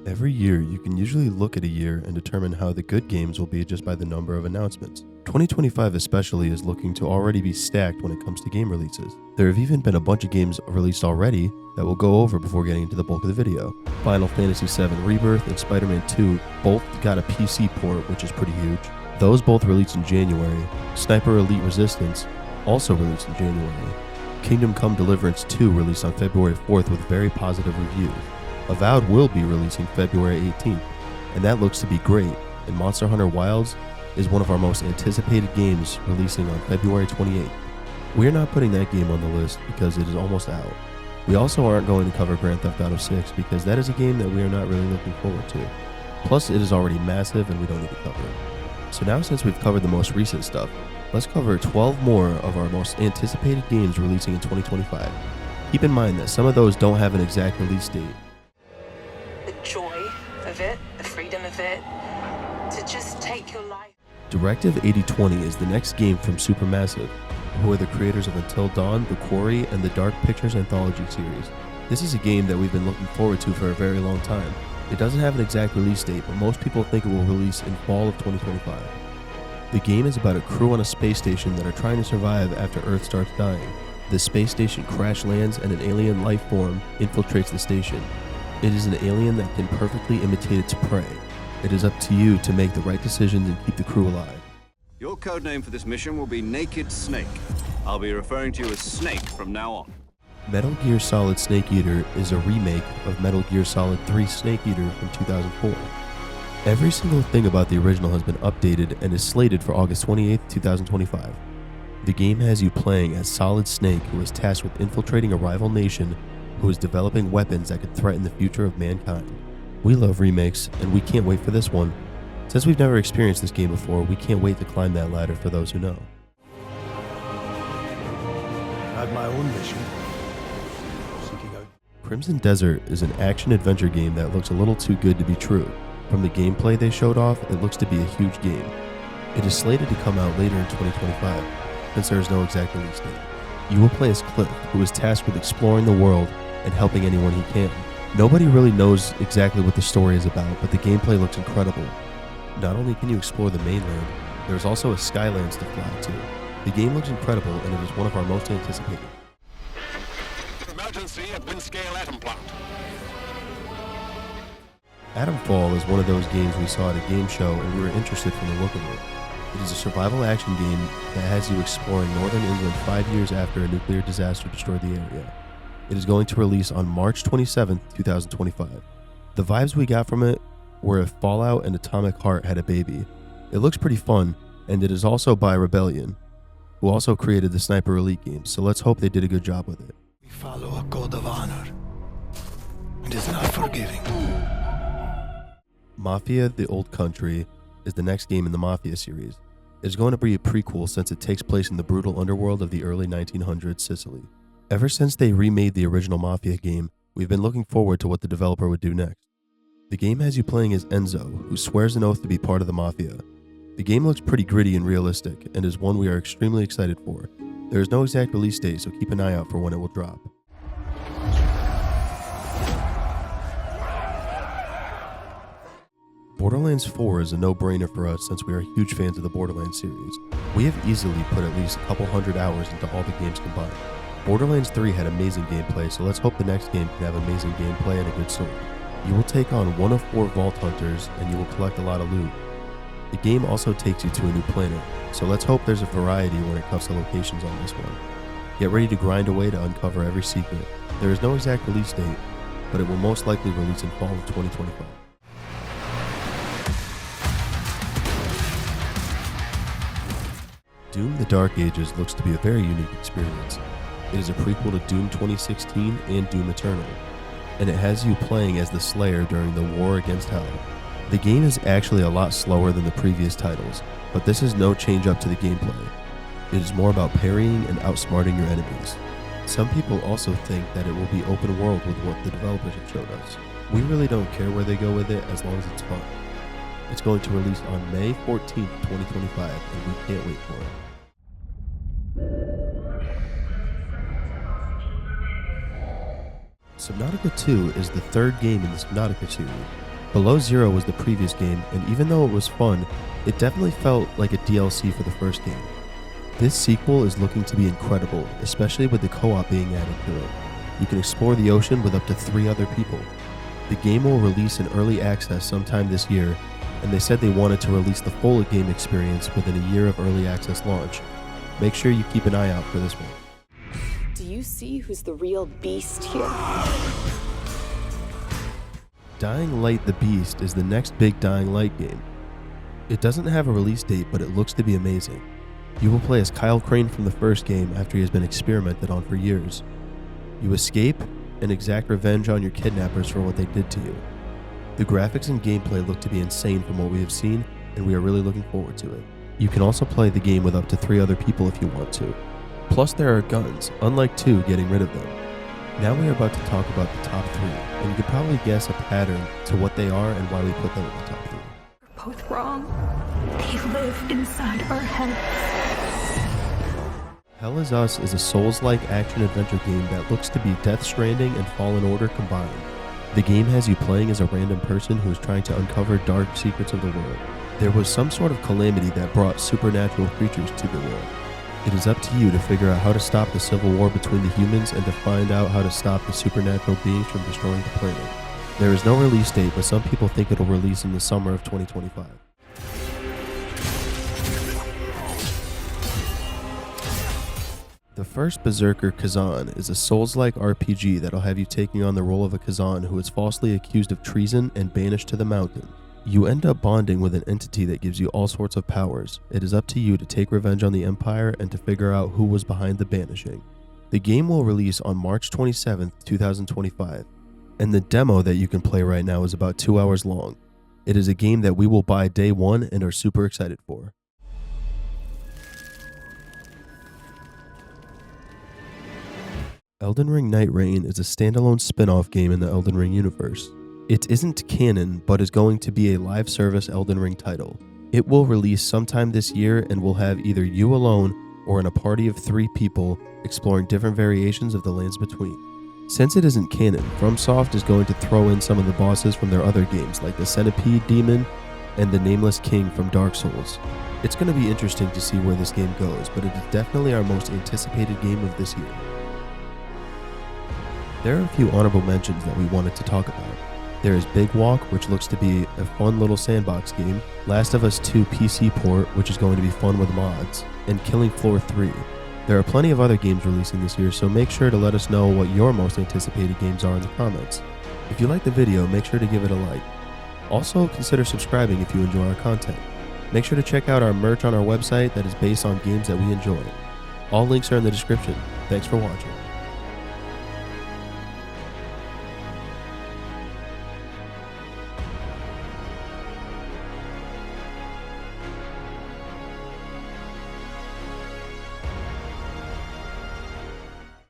Every year, you can usually look at a year and determine how the good games will be just by the number of announcements. 2025 especially is looking to already be stacked when it comes to game releases. There have even been a bunch of games released already that we'll go over before getting into the bulk of the video. Final Fantasy VII Rebirth and Spider-Man 2 both got a PC port, which is pretty huge. Those both released in January. Sniper Elite Resistance also released in January. Kingdom Come Deliverance 2 released on February 4th with very positive reviews. Avowed will be releasing February 18th, and that looks to be great, and Monster Hunter Wilds is one of our most anticipated games releasing on February 28th. We are not putting that game on the list because it is almost out. We also aren't going to cover Grand Theft Auto 6 because that is a game that we are not really looking forward to. Plus, it is already massive and we don't need to cover it. So now, since we've covered the most recent stuff, let's cover 12 more of our most anticipated games releasing in 2025. Keep in mind that some of those don't have an exact release date. The joy of it, the freedom of it, to just take your life. Directive 8020 is the next game from Supermassive, who are the creators of Until Dawn, The Quarry, and the Dark Pictures Anthology series. This is a game that we've been looking forward to for a very long time. It doesn't have an exact release date, but most people think it will release in fall of 2025. The game is about a crew on a space station that are trying to survive after Earth starts dying. The space station crash lands and an alien life form infiltrates the station. It is an alien that can perfectly imitate its prey. It is up to you to make the right decisions and keep the crew alive. Your codename for this mission will be Naked Snake. I'll be referring to you as Snake from now on. Metal Gear Solid Snake Eater is a remake of Metal Gear Solid 3 Snake Eater from 2004. Every single thing about the original has been updated and is slated for August 28, 2025. The game has you playing as Solid Snake, who is tasked with infiltrating a rival nation who is developing weapons that could threaten the future of mankind. We love remakes, and we can't wait for this one. Since we've never experienced this game before, we can't wait to climb that ladder for those who know. I have my own mission. Seeking out. Crimson Desert is an action-adventure game that looks a little too good to be true. From the gameplay they showed off, it looks to be a huge game. It is slated to come out later in 2025, since there is no exact release date. You will play as Cliff, who is tasked with exploring the world and helping anyone he can. Nobody really knows exactly what the story is about, but the gameplay looks incredible. Not only can you explore the mainland, there's also a Skylands to fly to. The game looks incredible, and it is one of our most anticipated. Emergency at Windscale Atom Plant. Atomfall is one of those games we saw at a game show and we were interested from the look of it. It is a survival action game that has you exploring northern England 5 years after a nuclear disaster destroyed the area. It is going to release on March 27, 2025. The vibes we got from it were if Fallout and Atomic Heart had a baby. It looks pretty fun, and it is also by Rebellion, who also created the Sniper Elite games, so let's hope they did a good job with it. We follow a code of honor. It is not forgiving. Mafia: The Old Country is the next game in the Mafia series. It is going to be a prequel since it takes place in the brutal underworld of the early 1900s Sicily. Ever since they remade the original Mafia game, we've been looking forward to what the developer would do next. The game has you playing as Enzo, who swears an oath to be part of the Mafia. The game looks pretty gritty and realistic, and is one we are extremely excited for. There is no exact release date, so keep an eye out for when it will drop. Borderlands 4 is a no-brainer for us since we are huge fans of the Borderlands series. We have easily put at least a couple hundred hours into all the games combined. Borderlands 3 had amazing gameplay, so let's hope the next game can have amazing gameplay and a good story. You will take on one of 4 Vault Hunters, and you will collect a lot of loot. The game also takes you to a new planet, so let's hope there's a variety when it comes to locations on this one. Get ready to grind away to uncover every secret. There is no exact release date, but it will most likely release in fall of 2025. Doom: The Dark Ages looks to be a very unique experience. It is a prequel to Doom 2016 and Doom Eternal, and it has you playing as the Slayer during the War Against Hell. The game is actually a lot slower than the previous titles, but this is no change up to the gameplay. It is more about parrying and outsmarting your enemies. Some people also think that it will be open world with what the developers have showed us. We really don't care where they go with it as long as it's fun. It's going to release on May 14th, 2025, and we can't wait for it. Subnautica 2 is the third game in the Subnautica series. Below Zero was the previous game, and even though it was fun, it definitely felt like a DLC for the first game. This sequel is looking to be incredible, especially with the co-op being added to it. You can explore the ocean with up to 3 other people. The game will release in early access sometime this year, and they said they wanted to release the full game experience within a year of early access launch. Make sure you keep an eye out for this one. Do you see who's the real beast here? Dying Light the Beast is the next big Dying Light game. It doesn't have a release date, but it looks to be amazing. You will play as Kyle Crane from the first game after he has been experimented on for years. You escape and exact revenge on your kidnappers for what they did to you. The graphics and gameplay look to be insane from what we have seen, and we are really looking forward to it. You can also play the game with up to 3 other people if you want to. Plus there are guns, unlike 2 getting rid of them. Now we are about to talk about the top 3, and you could probably guess a pattern to what they are and why we put them in the top 3. We're both wrong. They live inside our heads. Hell Is Us is a Souls-like action-adventure game that looks to be Death Stranding and Fallen Order combined. The game has you playing as a random person who is trying to uncover dark secrets of the world. There was some sort of calamity that brought supernatural creatures to the world. It is up to you to figure out how to stop the civil war between the humans and to find out how to stop the supernatural beings from destroying the planet. There is no release date, but some people think it'll release in the summer of 2025. The first Berserker Kazan is a Souls-like RPG that'll have you taking on the role of a Kazan who is falsely accused of treason and banished to the mountain. You end up bonding with an entity that gives you all sorts of powers. It is up to you to take revenge on the Empire and to figure out who was behind the banishing. The game will release on March 27th, 2025, and the demo that you can play right now is about 2 hours long. It is a game that we will buy day one and are super excited for. Elden Ring Night Rain is a standalone spin-off game in the Elden Ring universe. It isn't canon, but is going to be a live service Elden Ring title. It will release sometime this year and will have either you alone or in a party of 3 people exploring different variations of the Lands Between. Since it isn't canon, FromSoft is going to throw in some of the bosses from their other games like the Centipede Demon and the Nameless King from Dark Souls. It's going to be interesting to see where this game goes, but it is definitely our most anticipated game of this year. There are a few honorable mentions that we wanted to talk about. There is Big Walk, which looks to be a fun little sandbox game, Last of Us 2 PC port, which is going to be fun with mods, and Killing Floor 3. There are plenty of other games releasing this year, so make sure to let us know what your most anticipated games are in the comments. If you like the video, make sure to give it a like. Also, consider subscribing if you enjoy our content. Make sure to check out our merch on our website that is based on games that we enjoy. All links are in the description. Thanks for watching.